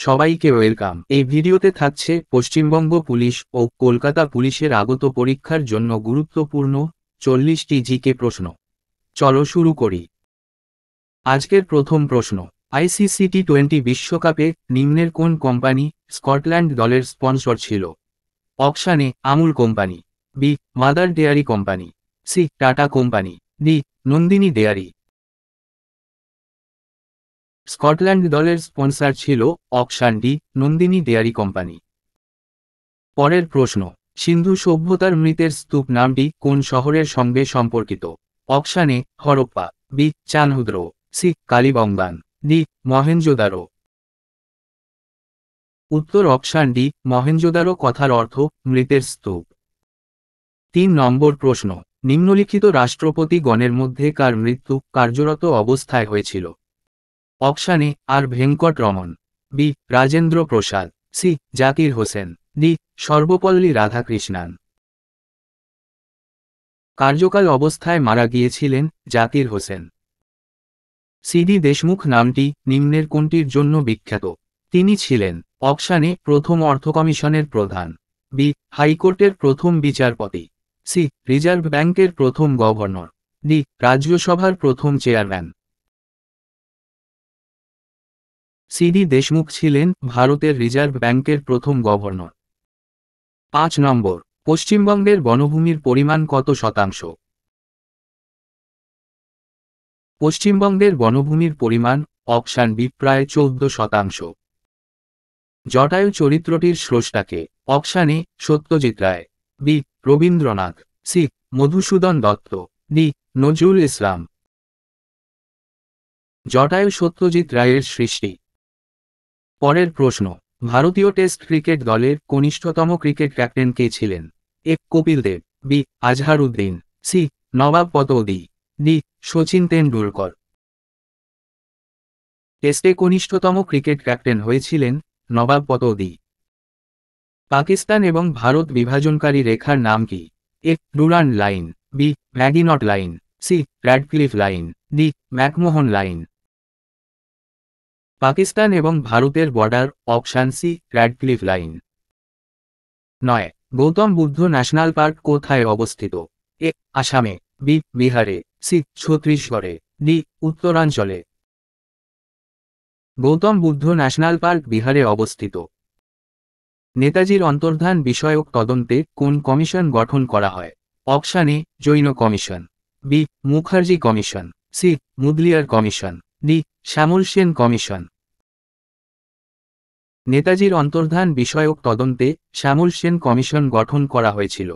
সবাইকে ওয়েলকাম। এই ভিডিওতে থাকছে পশ্চিমবঙ্গ পুলিশ ও কলকাতা পুলিশের আগত পরীক্ষার জন্য গুরুত্বপূর্ণ 40টি জিকে প্রশ্ন। চলো শুরু করি। আজকের প্রথম প্রশ্ন, আইসিসি টি20 বিশ্বকাপে নিম্নের কোন কোম্পানি স্কটল্যান্ড দলের স্পন্সর ছিল? Option A Amul company, B Mother Dairy company, C Tata company, D Nandini Dairy. Scotland দলের স্পন্সর ছিল option D Nandini Dairy company. পরের প্রশ্ন, সিন্ধু সভ্যতার মৃতের স্তূপ নামটি কোন শহরের সঙ্গে সম্পর্কিত? Option a Harappa, b Chanhudaro, c Kalibangan, d Mohenjodaro. উত্তর অপশান ডি মহেঞ্জোদারো কথার অর্থ মৃতের স্তূপ। 3 নম্বর প্রশ্ন, নিম্নলিখিত রাষ্ট্রপতি গণের মধ্যে কার মৃত্যু কার্যরত অবস্থায় হয়েছিল? Option a R Venkataraman, b Rajendra Prasad, c Zakir Hussain, d Sarvepalli Radhakrishnan. কার্যকাল অবস্থায় মারা গিয়েছিলেন জাকির হোসেন। সিডি দেশমুখ নামটি নিম্নের কোনটির জন্য বিখ্যাত? তিনি ছিলেন অপশান এ প্রথম অর্থ কমিশনের প্রধান, বি হাইকোর্টের প্রথম বিচারপতি, সি রিজার্ভ ব্যাংকের প্রথম গভর্নর, ডি রাজ্যসভার প্রথম চেয়ারম্যান। সিডি দেশমুখ ছিলেন ভারতের রিজার্ভ ব্যাংকের প্রথম গভর্নর। 5 নম্বর, পশ্চিমবঙ্গের বনভূমির পরিমাণ কত শতাংশ? পশ্চিমবঙ্গের বনভূমির পরিমাণ অপশান বি প্রায় 14%। জটায়ু চরিত্রটির স্রষ্টাকে? Option a Satyajit Ray, b Rabindranath, c Madhusudan Dutta, d Nazrul Islam. Jatayu Satyajit রায়ের সৃষ্টি। পরের প্রশ্ন, ভারতীয় টেস্ট ক্রিকেট দলের কনিষ্ঠতম ক্রিকেট ক্যাপ্টেন কে ছিলেন? এ কপিল দেব, বি আজহারউদ্দিন, সি নবাব পতৌদি, ডি শচীন তেন্ডুলকর। টেস্টে কনিষ্ঠতম ক্রিকেট ক্যাপ্টেন হয়েছিলেন নবাব পতৌদি। পাকিস্তান এবং ভারত বিভাজনকারী রেখার নাম কি? A Durand line, b Maginot line, c Radcliffe line, d McMahon line. Pakistan এবং ভারতের border option c Radcliffe line. 9, Gautam Buddha national park কোথায় অবস্থিত? এ আসামে, বি বিহারে, সি ছত্তিশগড়ে, ডি উত্তরাঞ্চলে। গৌতম বুদ্ধ ন্যাশনাল পার্ক বিহারে অবস্থিত। নেতাজির অন্তর্ধান বিষয়ক তদন্তে কোন কমিশন গঠন করা হয়? Option a Jain commission, b Mukherjee commission, c Mudaliar commission, d Shyamal Sen commission. নেতাজির অন্তর্ধান বিষয়ক তদন্তে শ্যামল সেন কমিশন গঠন করা হয়েছিল।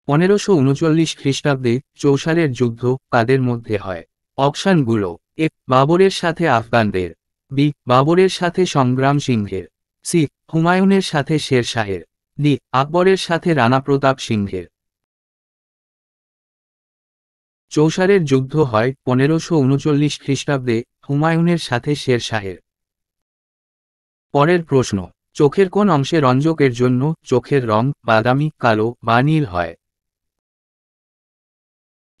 1539 খ্রিস্টাব্দে চৌসারের যুদ্ধ কাদের মধ্যে হয়? অপশানগুলো, এ বাবরের সাথে আফগানদের, বি বাবরের সাথে সংগ্রাম সিংহের, সি হুমায়ুনের সাথে শের শাহের, ডি আকবরের সাথে রানা প্রতাপ সিংহের। চৌসারের যুদ্ধ হয় 1539 খ্রিস্টাব্দে হুমায়ুনের সাথে শের শাহের। পরের প্রশ্ন, চোখের কোন অংশে রঞ্জকের জন্য চোখের রং বাদামি কালো বা নীল হয়?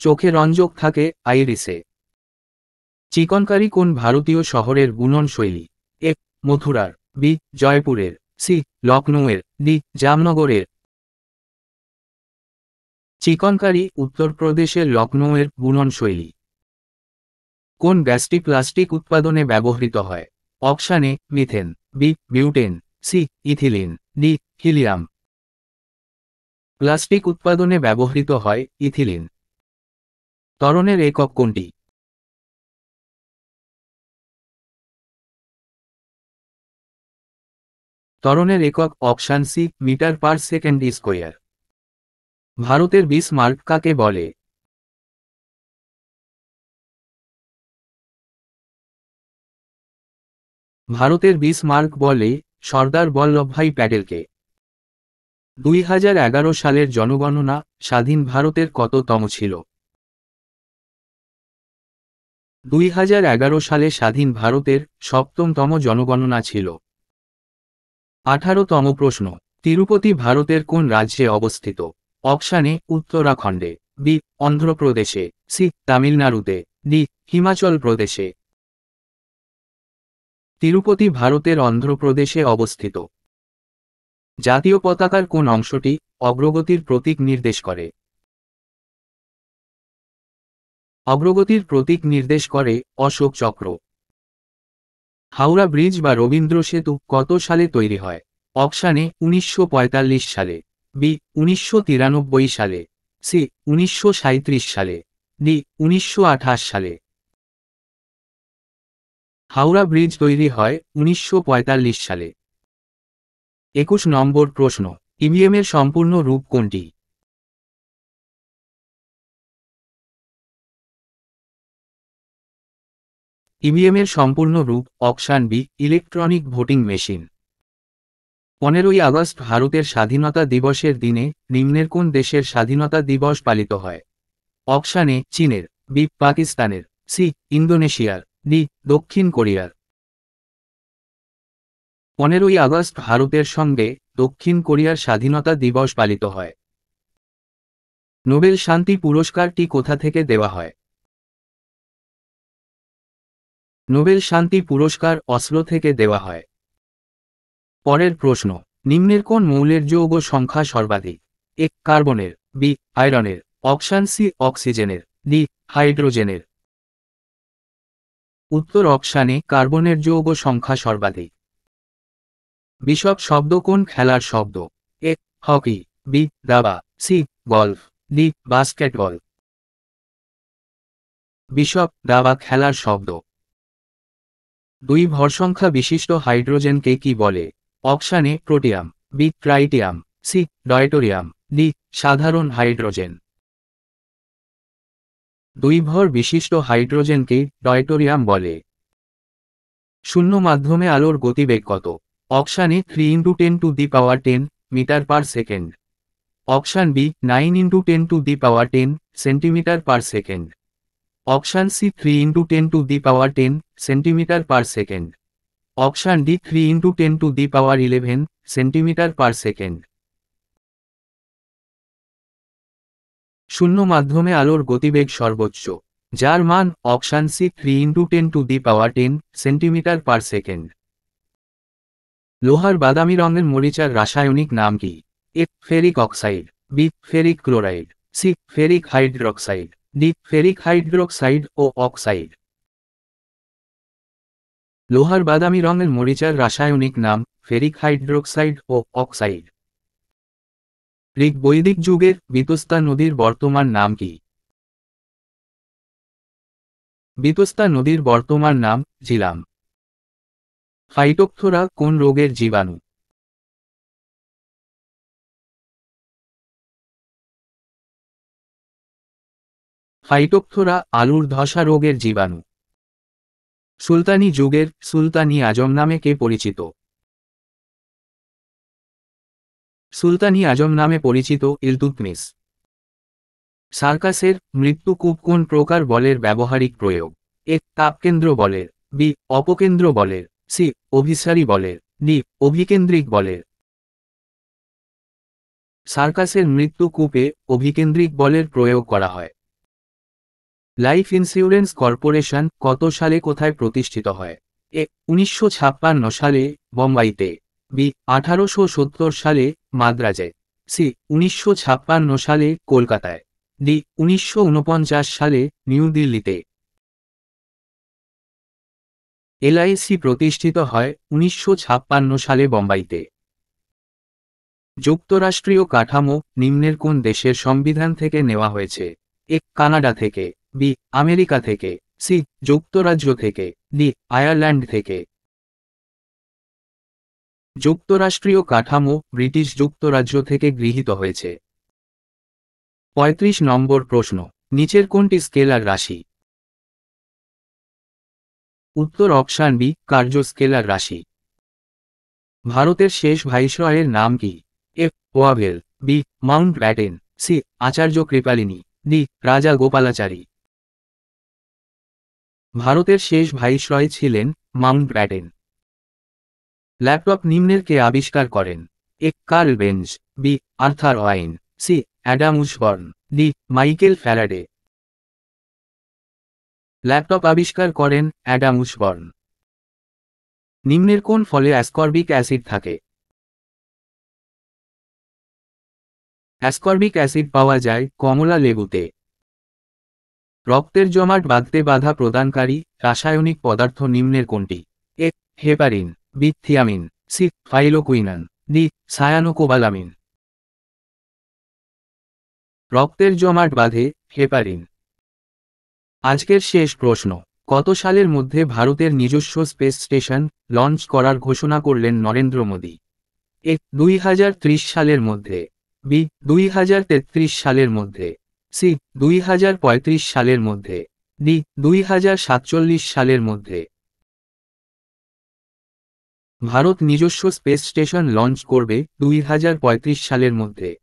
চোখে রঞ্জক থাকে আইরিসে। চিকনকারি কোন ভারতীয় শহরের বুনন শৈলী? এ মথুরার, বি জয়পুরের, সি লখনৌয়ের, ডি জামনগরের। চিকনকারি উত্তরপ্রদেশের লখনৌয়ের বুনন শৈলী। কোন গ্যাসটি প্লাস্টিক উৎপাদনে ব্যবহৃত হয়? Option A methane, B butane, C ethylene, D helium. Plastic উৎপাদনে ব্যবহৃত হয় ইথিলিন। ত্বরণের একক কোনটি? ত্বরণের একক option C metre per second square. ভারতের বিসমার্ক কাকে বলে? ভারতের বিসমার্ক বলে সর্দার বল্লভভাই প্যাটেলকে। 2011 সালের জনগণনা স্বাধীন ভারতের কততম ছিল? 2011 সালে স্বাধীন ভারতের 7তম জনগণনা ছিল। 18তম প্রশ্ন, তিরুপতি ভারতের কোন রাজ্যে অবস্থিত? অপশান এ উত্তরাখণ্ডে, বি অন্ধ্রপ্রদেশে, সি তামিলনাড়ুতে, ডি হিমাচল প্রদেশে। তিরুপতি ভারতের অন্ধ্রপ্রদেশে অবস্থিত। জাতীয় পতাকার কোন অংশটি অগ্রগতির প্রতীক নির্দেশ করে? অগ্রগতির প্রতীক নির্দেশ করে অশোক চক্র। হাওড়া ব্রিজ বা রবীন্দ্র সেতু কত সালে তৈরি হয়? অপশান এ 1945 সালে, বি 1993 সালে, সি 1937 সালে, ডি 1928 সালে। হাওড়া ব্রিজ তৈরি হয় 1945 সালে। 21 নম্বর প্রশ্ন, ইভিএমের সম্পূর্ণ রূপ কোনটি? ইভিএমের সম্পূর্ণ রূপ option b electronic voting machine. 15ই আগস্ট ভারতের স্বাধীনতা দিবসের দিনে নিম্নের কোন দেশের স্বাধীনতা দিবস পালিত হয়? অপশান এ চীনের, বি পাকিস্তানের, সি ইন্দোনেশিয়ার, ডি দক্ষিণ কোরিয়ার। 15ই আগস্ট ভারতের সঙ্গে দক্ষিণ কোরিয়ার স্বাধীনতা দিবস পালিত হয়। নোবেল শান্তি পুরস্কারটি কোথা থেকে দেওয়া হয়? নোবেল শান্তি পুরস্কার অসলো থেকে দেওয়া হয়। পরের প্রশ্ন, নিম্নের কোন মৌলের যৌগ সংখ্যা সর্বাধিক? এ কার্বনের, বি আয়রনের, অপশান সি অক্সিজেনের, ডি হাইড্রোজেনের। উত্তর অপশান এ কার্বনের যৌগ সংখ্যা সর্বাধিক। বিশপ শব্দ কোন খেলার শব্দ? এ হকি, বি দাবা, c golf, d basketball. Bishop দাবা খেলার শব্দ। 2 ভরসংখ্যা বিশিষ্ট হাইড্রোজেনকে কি বলে? Option a protium, b tritium, c deuterium, d সাধারণ হাইড্রোজেন। 2 ভর বিশিষ্ট হাইড্রোজেনকে ডয়টোরিয়াম বলে। শূন্য মাধ্যমে আলোর গতিবেগ কত? Option a 3 × 10⁻10 metre per second, option b 9 × 10⁻10 centimetre per second, option c 3 × 10⁻10 centimetre per second, option d 3 × 10⁻11 centimetre per second. শূন্য মাধ্যমে আলোর গতিবেগ সর্বোচ্চ, যার মান option c 3 × 10⁻10 centimetre per second. লোহার বাদামি রঙের মরিচার রাসায়নিক নাম কি? A ferric oxide, b ferric chloride, c ferric hydroxide, d ferric hydroxide O oxide. লোহার বাদামি রঙের মরিচার রাসায়নিক নাম ফেরিক হাইড্রোক্সাইড ও অক্সাইড। ঋগ বৈদিক যুগের বিতস্তা নদীর বর্তমান নাম কি? বিতস্তা নদীর বর্তমান নাম ঝিলাম। ফাইটোপথোরা কোন রোগের জীবাণু? ফাইটোপথোরা আলুর ধসা রোগের জীবাণু। সুলতানি যুগের সুলতানি আজম নামে কে পরিচিত? সুলতানি আজম নামে পরিচিত ইলতুৎমিশ। সার্কাসের মৃত্যুকূপ কোন প্রকার বলের ব্যবহারিক প্রয়োগ? এ তাপকেন্দ্র বলের, বি অপকেন্দ্র বলের, সি অভিসারী বলের, ডি অভিকেন্দ্রিক বলের। সার্কাসের মৃত্যুকূপে অভিকেন্দ্রিক বলের প্রয়োগ করা হয়। লাইফ ইন্স্যুরেন্স কর্পোরেশন কত সালে কোথায় প্রতিষ্ঠিত হয়? এ 1956 সালে বোম্বাইতে, বি 1870 সালে মাদ্রাজে, সি 1956 সালে কলকাতায়, ডি 1949 সালে নিউ দিল্লিতে। এলআইসি প্রতিষ্ঠিত হয় 1956 সালে বোম্বাইতে। যুক্তরাষ্ট্রীয় কাঠামো নিম্নের কোন দেশের সংবিধান থেকে নেওয়া হয়েছে? এ কানাডা থেকে, বি আমেরিকা থেকে, সি যুক্তরাজ্য থেকে, ডি আয়ারল্যান্ড থেকে। যুক্তরাষ্ট্রীয় কাঠামো ব্রিটিশ যুক্তরাজ্য থেকে গৃহীত হয়েছে। 35 নম্বর প্রশ্ন, নিচের কোনটি স্কেলার রাশি? উত্তর অপশান বি কার্য স্কেলার রাশি। ভারতের শেষ ভাইসরয়ের নাম কি? A Wavell, b Mountbatten, c Acharya Kripalani, d Rajagopalachari. ভারতের শেষ ভাইসরয় ছিলেন মাউন্ট ব্যাটেন। ল্যাপটপ নিম্নের কে আবিষ্কার করেন? A Karl Benz, b Arthur Wynne, c Adam Osborne, d Michael Faraday. Laptop আবিষ্কার করেন অ্যাডাম উসবর্ন। নিম্নের কোন ফলে অ্যাসকর্বিক অ্যাসিড থাকে? অ্যাসকর্বিক অ্যাসিড পাওয়া যায় কমলা লেবুতে। রক্তের জমাট বাঁধতে বাধা প্রদানকারী রাসায়নিক পদার্থ নিম্নের কোনটি? A heparin, b thiamine, c phylloquinone, d cyanocobalamin. রক্তের জমাট বাঁধে হেপারিন। আজকের শেষ প্রশ্ন, কত সালের মধ্যে ভারতের নিজস্ব স্পেস স্টেশন লঞ্চ করার ঘোষণা করলেন নরেন্দ্র মোদী? এ 2030 সালের মধ্যে, বি 2033 সালের মধ্যে, সি 2035 সালের মধ্যে, ডি 2047 সালের মধ্যে। ভারত নিজস্ব স্পেস স্টেশন লঞ্চ করবে 2035 সালের মধ্যে।